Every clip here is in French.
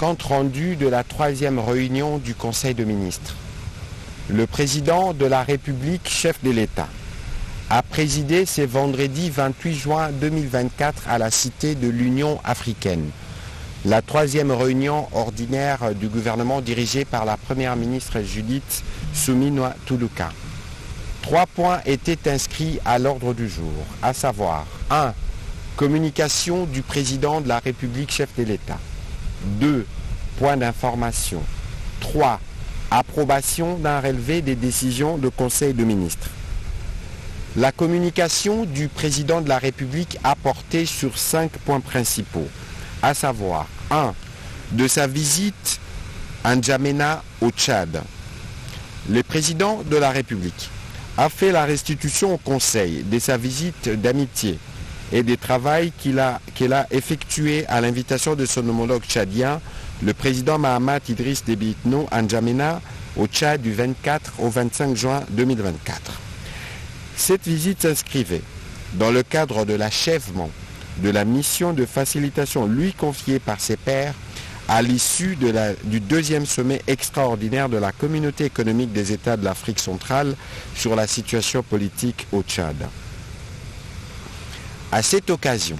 Compte rendu de la 3e réunion du Conseil de ministres. Le président de la République, chef de l'État, a présidé ce vendredi 28 juin 2024 à la Cité de l'Union africaine, la 3e réunion ordinaire du gouvernement dirigée par la première ministre Judith Suminwa Tuluka. 3 points étaient inscrits à l'ordre du jour, à savoir 1. Communication du président de la République, chef de l'État. 2. Point d'information. 3. Approbation d'un relevé des décisions du Conseil de ministres. La communication du président de la République a porté sur 5 points principaux, à savoir 1. De sa visite à N'Djamena au Tchad. Le président de la République a fait la restitution au Conseil de sa visite d'amitié et des travaux qu'il a effectués à l'invitation de son homologue tchadien, le président Mahamat Idriss Déby Itno à N'Djamena au Tchad du 24 au 25 juin 2024. Cette visite s'inscrivait dans le cadre de l'achèvement de la mission de facilitation lui confiée par ses pairs à l'issue du 2e sommet extraordinaire de la Communauté économique des États de l'Afrique centrale sur la situation politique au Tchad. À cette occasion,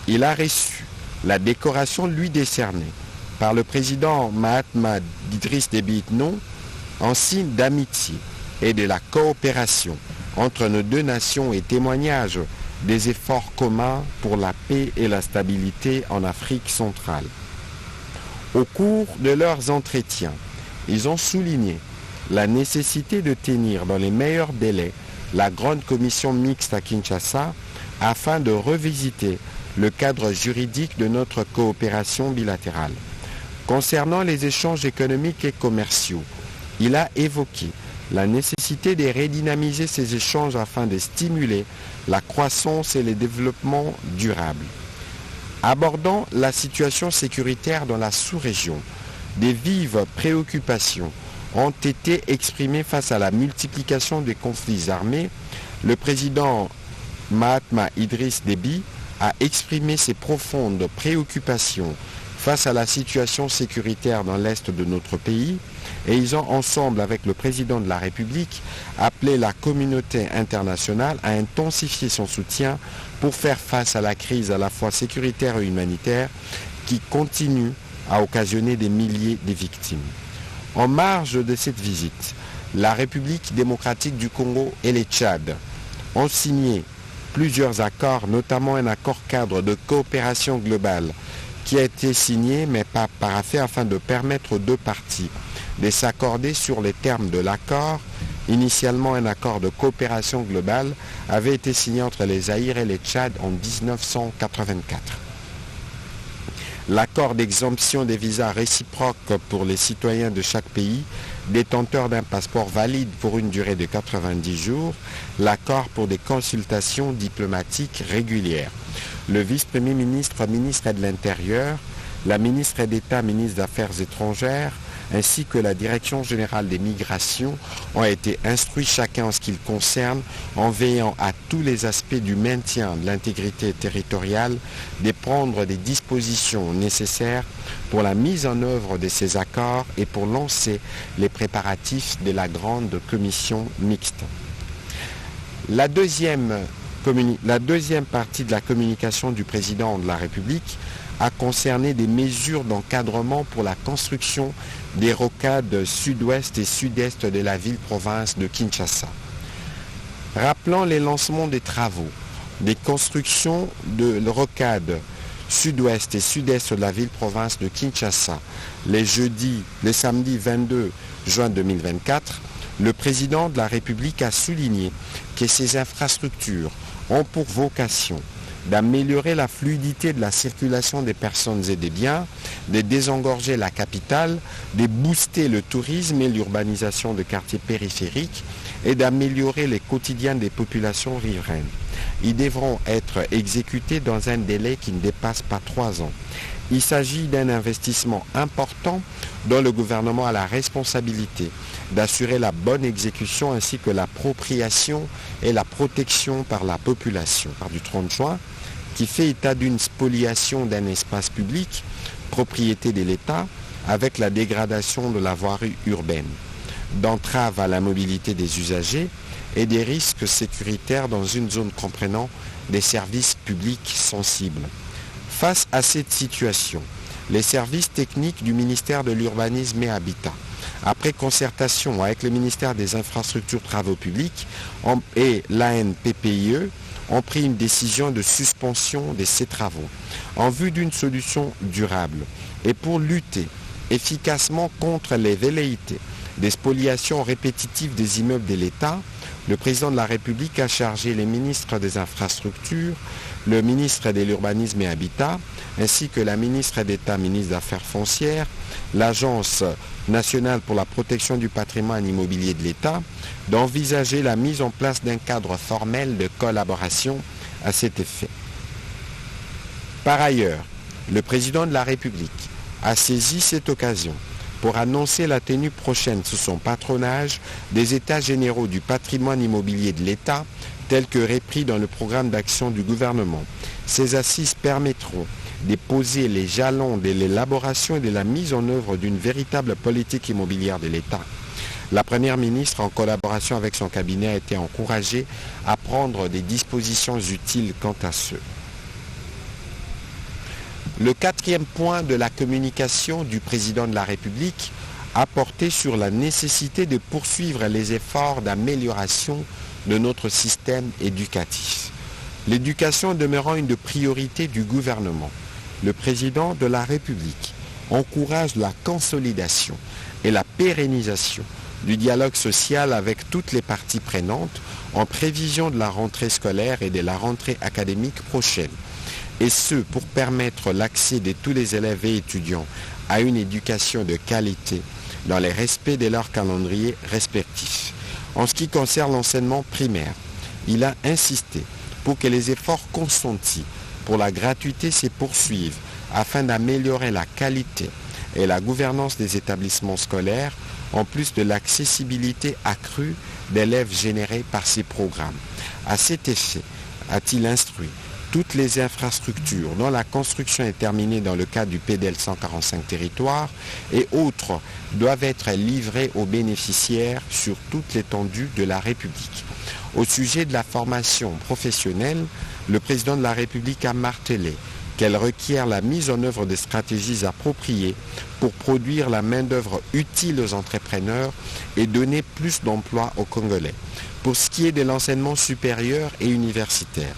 il a reçu la décoration lui décernée par le président Mahatma Idriss Déby Itno en signe d'amitié et de la coopération entre nos deux nations et témoignage des efforts communs pour la paix et la stabilité en Afrique centrale. Au cours de leurs entretiens, ils ont souligné la nécessité de tenir dans les meilleurs délais la grande commission mixte à Kinshasa afin de revisiter le cadre juridique de notre coopération bilatérale. Concernant les échanges économiques et commerciaux, il a évoqué la nécessité de redynamiser ces échanges afin de stimuler la croissance et le développement durable. Abordant la situation sécuritaire dans la sous-région, des vives préoccupations ont été exprimées face à la multiplication des conflits armés. Le président Mahatma Idriss Déby a exprimé ses profondes préoccupations face à la situation sécuritaire dans l'est de notre pays et ils ont ensemble avec le président de la République appelé la communauté internationale à intensifier son soutien pour faire face à la crise à la fois sécuritaire et humanitaire qui continue à occasionner des milliers de victimes. En marge de cette visite, la République démocratique du Congo et le Tchad ont signé plusieurs accords, notamment un accord cadre de coopération globale qui a été signé mais pas paraphé afin de permettre aux deux parties de s'accorder sur les termes de l'accord. Initialement, un accord de coopération globale avait été signé entre les Zaïre et le Tchad en 1984. L'accord d'exemption des visas réciproques pour les citoyens de chaque pays détenteurs d'un passeport valide pour une durée de 90 jours, l'accord pour des consultations diplomatiques régulières. Le vice-premier ministre, ministre de l'Intérieur, la ministre d'État, ministre des Affaires étrangères, ainsi que la Direction générale des migrations ont été instruits chacun en ce qui le concerne en veillant à tous les aspects du maintien de l'intégrité territoriale de prendre des dispositions nécessaires pour la mise en œuvre de ces accords et pour lancer les préparatifs de la grande commission mixte. La deuxième partie de la communication du président de la République a concerné des mesures d'encadrement pour la construction des rocades sud-ouest et sud-est de la ville-province de Kinshasa. Rappelant les lancements des travaux, des constructions de rocades sud-ouest et sud-est de la ville-province de Kinshasa, le samedi 22 juin 2024, le président de la République a souligné que ces infrastructures ont pour vocation d'améliorer la fluidité de la circulation des personnes et des biens, de désengorger la capitale, de booster le tourisme et l'urbanisation de quartiers périphériques et d'améliorer les quotidiens des populations riveraines. Ils devront être exécutés dans un délai qui ne dépasse pas 3 ans. Il s'agit d'un investissement important dont le gouvernement a la responsabilité d'assurer la bonne exécution ainsi que l'appropriation et la protection par la population. Du 30 juin, qui fait état d'une spoliation d'un espace public, propriété de l'État, avec la dégradation de la voirie urbaine, d'entrave à la mobilité des usagers et des risques sécuritaires dans une zone comprenant des services publics sensibles. Face à cette situation, les services techniques du ministère de l'Urbanisme et Habitat, après concertation avec le ministère des Infrastructures Travaux Publics et l'ANPPIE, ont pris une décision de suspension de ces travaux en vue d'une solution durable et pour lutter efficacement contre les velléités des spoliations répétitives des immeubles de l'État. Le président de la République a chargé les ministres des Infrastructures, le ministre de l'Urbanisme et Habitat, ainsi que la ministre d'État, ministre des Affaires foncières, l'Agence nationale pour la protection du patrimoine immobilier de l'État, d'envisager la mise en place d'un cadre formel de collaboration à cet effet. Par ailleurs, le président de la République a saisi cette occasion pour annoncer la tenue prochaine sous son patronage des États généraux du patrimoine immobilier de l'État, tels que repris dans le programme d'action du gouvernement. Ces assises permettront de poser les jalons de l'élaboration et de la mise en œuvre d'une véritable politique immobilière de l'État. La Première ministre, en collaboration avec son cabinet, a été encouragée à prendre des dispositions utiles quant à ce. Le quatrième point de la communication du président de la République a porté sur la nécessité de poursuivre les efforts d'amélioration de notre système éducatif. L'éducation demeurant une priorité du gouvernement, le président de la République encourage la consolidation et la pérennisation du dialogue social avec toutes les parties prenantes en prévision de la rentrée scolaire et de la rentrée académique prochaine. Et ce, pour permettre l'accès de tous les élèves et étudiants à une éducation de qualité dans les respects de leurs calendriers respectifs. En ce qui concerne l'enseignement primaire, il a insisté pour que les efforts consentis pour la gratuité se poursuivent afin d'améliorer la qualité et la gouvernance des établissements scolaires, en plus de l'accessibilité accrue d'élèves générés par ces programmes. À cet effet, a-t-il instruit toutes les infrastructures dont la construction est terminée dans le cadre du PDL 145 territoires et autres doivent être livrées aux bénéficiaires sur toute l'étendue de la République. Au sujet de la formation professionnelle, le président de la République a martelé qu'elle requiert la mise en œuvre de stratégies appropriées pour produire la main-d'œuvre utile aux entrepreneurs et donner plus d'emplois aux Congolais. Pour ce qui est de l'enseignement supérieur et universitaire,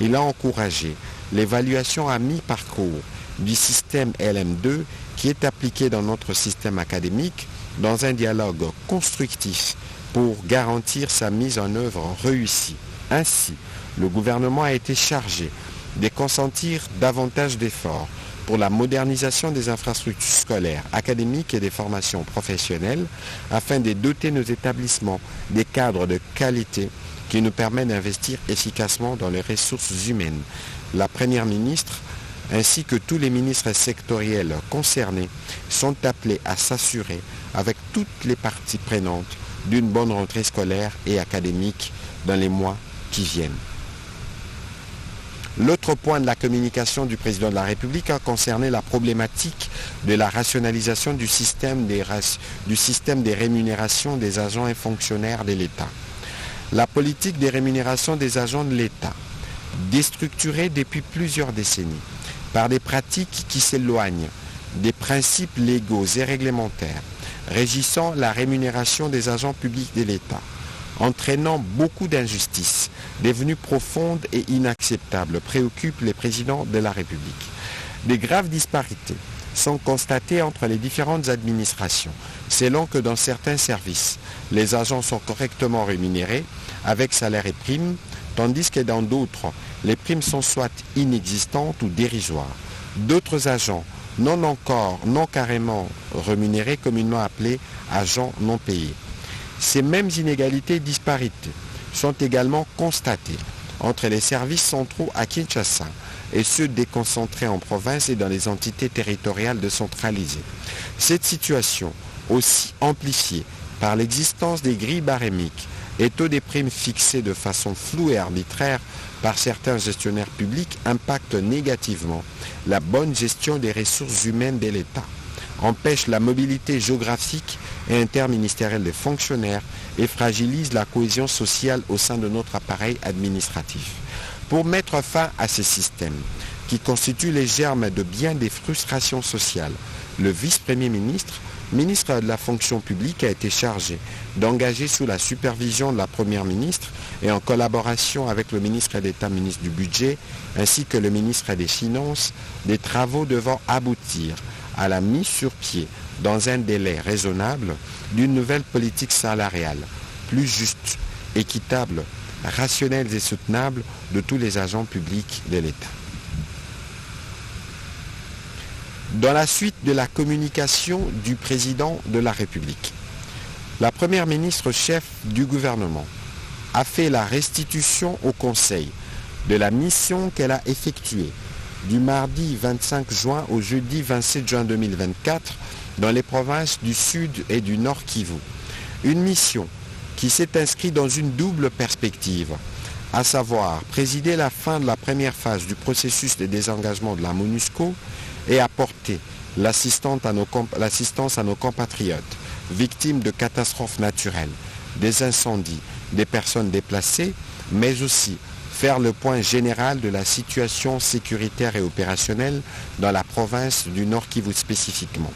il a encouragé l'évaluation à mi-parcours du système LM2 qui est appliqué dans notre système académique dans un dialogue constructif pour garantir sa mise en œuvre réussie. Ainsi, le gouvernement a été chargé de consentir davantage d'efforts pour la modernisation des infrastructures scolaires, académiques et des formations professionnelles afin de doter nos établissements des cadres de qualité qui nous permettent d'investir efficacement dans les ressources humaines. La Première ministre ainsi que tous les ministres sectoriels concernés sont appelés à s'assurer avec toutes les parties prenantes d'une bonne rentrée scolaire et académique dans les mois qui viennent. L'autre point de la communication du président de la République a concerné la problématique de la rationalisation du système des rémunérations des agents et fonctionnaires de l'État. La politique des rémunérations des agents de l'État, déstructurée depuis plusieurs décennies par des pratiques qui s'éloignent des principes légaux et réglementaires régissant la rémunération des agents publics de l'État, entraînant beaucoup d'injustices, devenues profondes et inacceptables, préoccupent les présidents de la République. Des graves disparités sont constatées entre les différentes administrations, selon que dans certains services, les agents sont correctement rémunérés avec salaire et primes, tandis que dans d'autres, les primes sont soit inexistantes ou dérisoires. D'autres agents non carrément rémunérés, communément appelés agents non payés. Ces mêmes inégalités et disparités sont également constatées entre les services centraux à Kinshasa et ceux déconcentrés en province et dans les entités territoriales décentralisées. Cette situation, aussi amplifiée par l'existence des grilles barémiques et taux des primes fixés de façon floue et arbitraire par certains gestionnaires publics impactent négativement la bonne gestion des ressources humaines de l'État, empêchent la mobilité géographique et interministérielle des fonctionnaires et fragilisent la cohésion sociale au sein de notre appareil administratif. Pour mettre fin à ces systèmes, qui constituent les germes de bien des frustrations sociales, le vice-premier ministre de la fonction publique a été chargé d'engager sous la supervision de la première ministre et en collaboration avec le ministre d'État, ministre du Budget, ainsi que le ministre des Finances, des travaux devant aboutir à la mise sur pied, dans un délai raisonnable, d'une nouvelle politique salariale, plus juste, équitable, rationnelle et soutenable de tous les agents publics de l'État. Dans la suite de la communication du président de la République, la première ministre chef du gouvernement a fait la restitution au Conseil de la mission qu'elle a effectuée du mardi 25 juin au jeudi 27 juin 2024 dans les provinces du Sud et du Nord Kivu. Une mission qui s'est inscrite dans une double perspective, à savoir présider la fin de la première phase du processus de désengagement de la MONUSCO et apporter l'assistance à nos compatriotes victimes de catastrophes naturelles, des incendies, des personnes déplacées, mais aussi faire le point général de la situation sécuritaire et opérationnelle dans la province du Nord Kivu spécifiquement.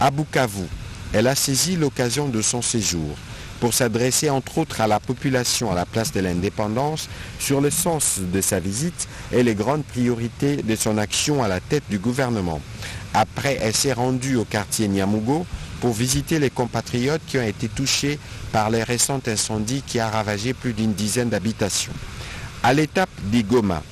À Bukavu, elle a saisi l'occasion de son séjour pour s'adresser entre autres à la population à la place de l'indépendance sur le sens de sa visite et les grandes priorités de son action à la tête du gouvernement. Après, elle s'est rendue au quartier Nyamugo pour visiter les compatriotes qui ont été touchés par les récents incendies qui ont ravagé plus d'une dizaine d'habitations. À l'étape d'Igoma,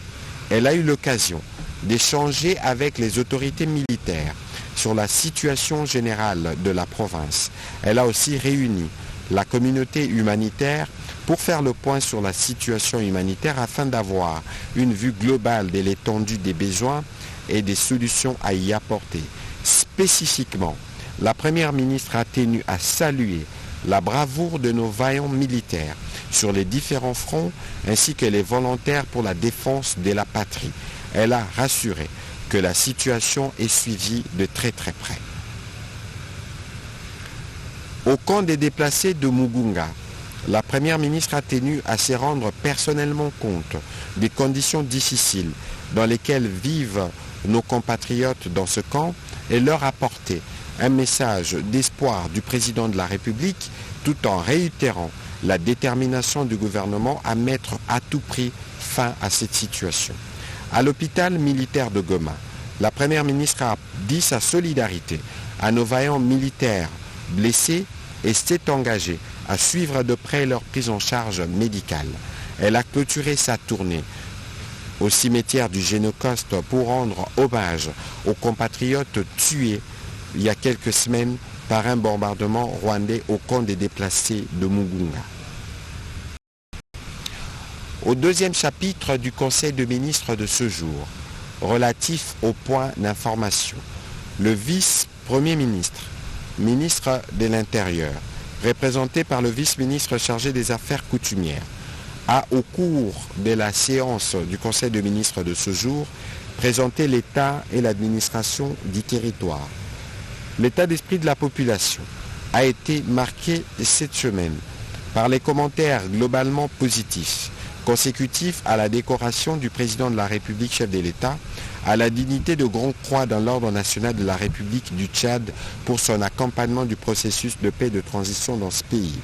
elle a eu l'occasion d'échanger avec les autorités militaires sur la situation générale de la province. Elle a aussi réuni la communauté humanitaire pour faire le point sur la situation humanitaire afin d'avoir une vue globale de l'étendue des besoins et des solutions à y apporter. Spécifiquement, la première ministre a tenu à saluer la bravoure de nos vaillants militaires sur les différents fronts ainsi que les volontaires pour la défense de la patrie. Elle a rassuré que la situation est suivie de très très près. Au camp des déplacés de Mugunga, la première ministre a tenu à se rendre personnellement compte des conditions difficiles dans lesquelles vivent nos compatriotes dans ce camp et leur apporter un message d'espoir du président de la République tout en réitérant la détermination du gouvernement à mettre à tout prix fin à cette situation. À l'hôpital militaire de Goma, la première ministre a dit sa solidarité à nos vaillants militaires blessés et s'est engagée à suivre de près leur prise en charge médicale. Elle a clôturé sa tournée au cimetière du Génocoste pour rendre hommage aux compatriotes tués il y a quelques semaines par un bombardement rwandais au camp des déplacés de Mugunga. Au deuxième chapitre du Conseil de ministres de ce jour, relatif au point d'information, le vice-premier ministre, ministre de l'Intérieur, représenté par le vice-ministre chargé des Affaires coutumières, a, au cours de la séance du Conseil de ministres de ce jour, présenté l'état et l'administration du territoire. L'état d'esprit de la population a été marqué cette semaine par les commentaires globalement positifs, consécutifs à la décoration du président de la République chef de l'État à la dignité de Grand Croix dans l'ordre national de la République du Tchad pour son accompagnement du processus de paix et de transition dans ce pays.